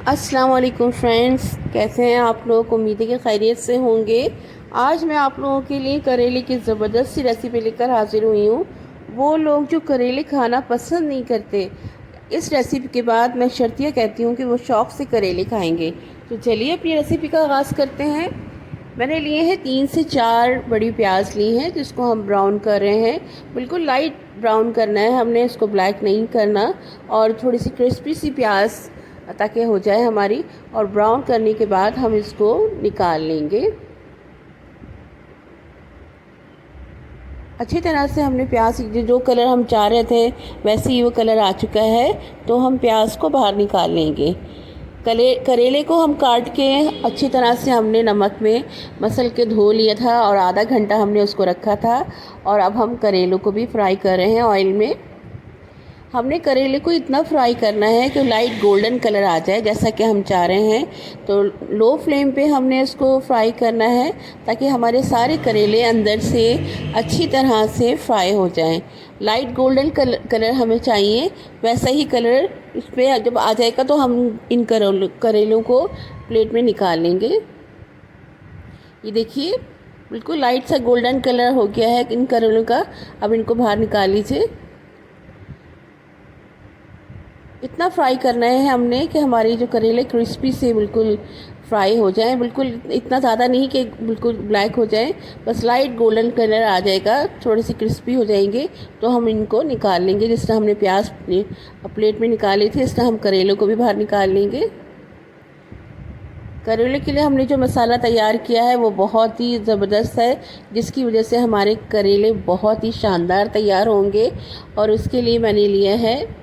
अस्सलाम वालेकुम फ्रेंड्स, कैसे हैं आप लोग। उम्मीद है कि खैरियत से होंगे। आज मैं आप लोगों के लिए करेले की ज़बरदस्त सी रेसिपी लेकर हाजिर हुई हूँ। वो लोग जो करेले खाना पसंद नहीं करते, इस रेसिपी के बाद मैं शर्तिया कहती हूँ कि वो शौक़ से करेले खाएंगे। तो चलिए अपनी रेसिपी का आगाज़ करते हैं। मैंने लिए हैं 3 से 4 बड़ी प्याज ली हैं, जिसको हम ब्राउन कर रहे हैं। बिल्कुल लाइट ब्राउन करना है हमने, इसको ब्लैक नहीं करना। और थोड़ी सी क्रिस्पी सी प्याज ताकि हो जाए हमारी। और ब्राउन करने के बाद हम इसको निकाल लेंगे। अच्छी तरह से हमने प्याज जो कलर हम चाह रहे थे वैसे ही वो कलर आ चुका है, तो हम प्याज को बाहर निकाल लेंगे। करेले को हम काट के अच्छी तरह से हमने नमक में मसल के धो लिया था और आधा घंटा हमने उसको रखा था। और अब हम करेलों को भी फ्राई कर रहे हैं ऑयल में। हमने करेले को इतना फ्राई करना है कि लाइट गोल्डन कलर आ जाए, जैसा कि हम चाह रहे हैं। तो लो फ्लेम पे हमने इसको फ्राई करना है ताकि हमारे सारे करेले अंदर से अच्छी तरह से फ्राई हो जाएं। लाइट गोल्डन कलर हमें चाहिए, वैसा ही कलर इस पर जब आ जाएगा तो हम इन करेलों को प्लेट में निकाल लेंगे। ये देखिए, बिल्कुल लाइट सा गोल्डन कलर हो गया है इन करेलों का। अब इनको बाहर निकाल लीजिए। इतना फ्राई करना है हमने कि हमारी जो करेले क्रिस्पी से बिल्कुल फ्राई हो जाएं। बिल्कुल इतना ज़्यादा नहीं कि बिल्कुल ब्लैक हो जाए, बस लाइट गोल्डन कलर आ जाएगा, थोड़ी सी क्रिस्पी हो जाएंगे तो हम इनको निकाल लेंगे। जिस तरह हमने प्याज प्लेट में निकाले थे, इस तरह हम करेलों को भी बाहर निकाल लेंगे। करेले के लिए हमने जो मसाला तैयार किया है वो बहुत ही ज़बरदस्त है, जिसकी वजह से हमारे करेले बहुत ही शानदार तैयार होंगे। और उसके लिए मैंने लिया है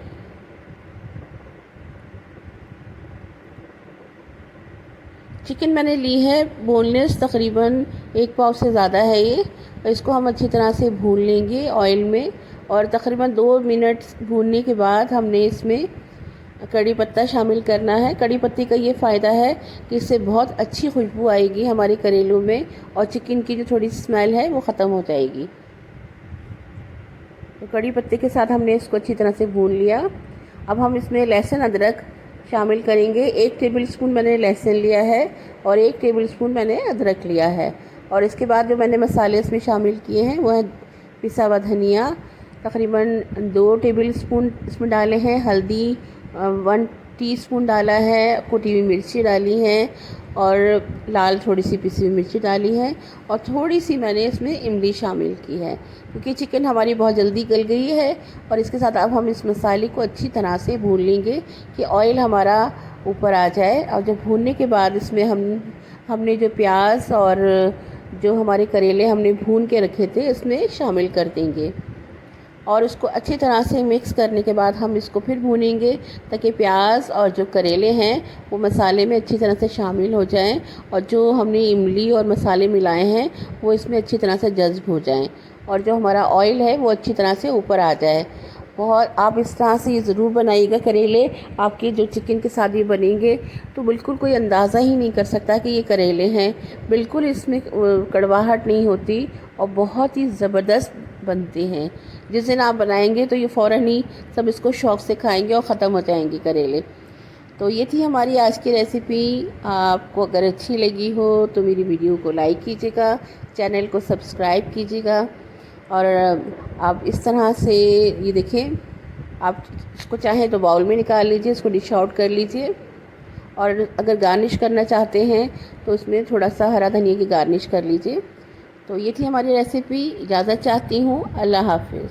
चिकन, मैंने ली है बोनलेस, तकरीबन 1 पाव से ज़्यादा है ये। इसको हम अच्छी तरह से भून लेंगे ऑयल में। और तकरीबन 2 मिनट भूनने के बाद हमने इसमें कड़ी पत्ता शामिल करना है। कड़ी पत्ते का ये फ़ायदा है कि इससे बहुत अच्छी खुशबू आएगी हमारे करेलों में, और चिकन की जो थोड़ी स्मेल है वो ख़त्म हो जाएगी। तो कड़ी पत्ते के साथ हमने इसको अच्छी तरह से भून लिया। अब हम इसमें लहसुन अदरक शामिल करेंगे। 1 टेबल स्पून मैंने लहसुन लिया है और 1 टेबल स्पून मैंने अदरक लिया है। और इसके बाद जो मैंने मसाले इसमें शामिल किए हैं वो है पिसा हुआ धनिया, तकरीबन 2 टेबल स्पून इसमें डाले हैं। हल्दी 1 टीस्पून डाला है। कुटी हुई मिर्ची डाली है और लाल थोड़ी सी पिसी हुई मिर्ची डाली है। और थोड़ी सी मैंने इसमें इमली शामिल की है, क्योंकि चिकन हमारी बहुत जल्दी गल गई है। और इसके साथ अब हम इस मसाले को अच्छी तरह से भून लेंगे कि ऑयल हमारा ऊपर आ जाए। और जब भूनने के बाद इसमें हमने जो प्याज और जो हमारे करेले हमने भून के रखे थे इसमें शामिल कर देंगे। और उसको अच्छी तरह से मिक्स करने के बाद हम इसको फिर भूनेंगे ताकि प्याज और जो करेले हैं वो मसाले में अच्छी तरह से शामिल हो जाएं, और जो हमने इमली और मसाले मिलाए हैं वो इसमें अच्छी तरह से जज्ब हो जाएं, और जो हमारा ऑयल है वो अच्छी तरह से ऊपर आ जाए। बहुत आप इस तरह से ये ज़रूर बनाइएगा करेले। आपके जो चिकन के साथ ये बनेंगे तो बिल्कुल कोई अंदाज़ा ही नहीं कर सकता कि ये करेले हैं। बिल्कुल इसमें कड़वाहट नहीं होती और बहुत ही ज़बरदस्त बनते हैं। जिस दिन आप बनाएंगे तो ये फ़ौरन ही सब इसको शौक़ से खाएंगे और ख़त्म हो जाएंगे करेले। तो ये थी हमारी आज की रेसिपी। आपको अगर अच्छी लगी हो तो मेरी वीडियो को लाइक कीजिएगा, चैनल को सब्सक्राइब कीजिएगा। और आप इस तरह से ये देखें, आप इसको चाहें तो बाउल में निकाल लीजिए, इसको डिश आउट कर लीजिए। और अगर गार्निश करना चाहते हैं तो उसमें थोड़ा सा हरा धनिया की गार्निश कर लीजिए। तो ये थी हमारी रेसिपी। इजाज़त चाहती हूँ। अल्लाह हाफ़िज़।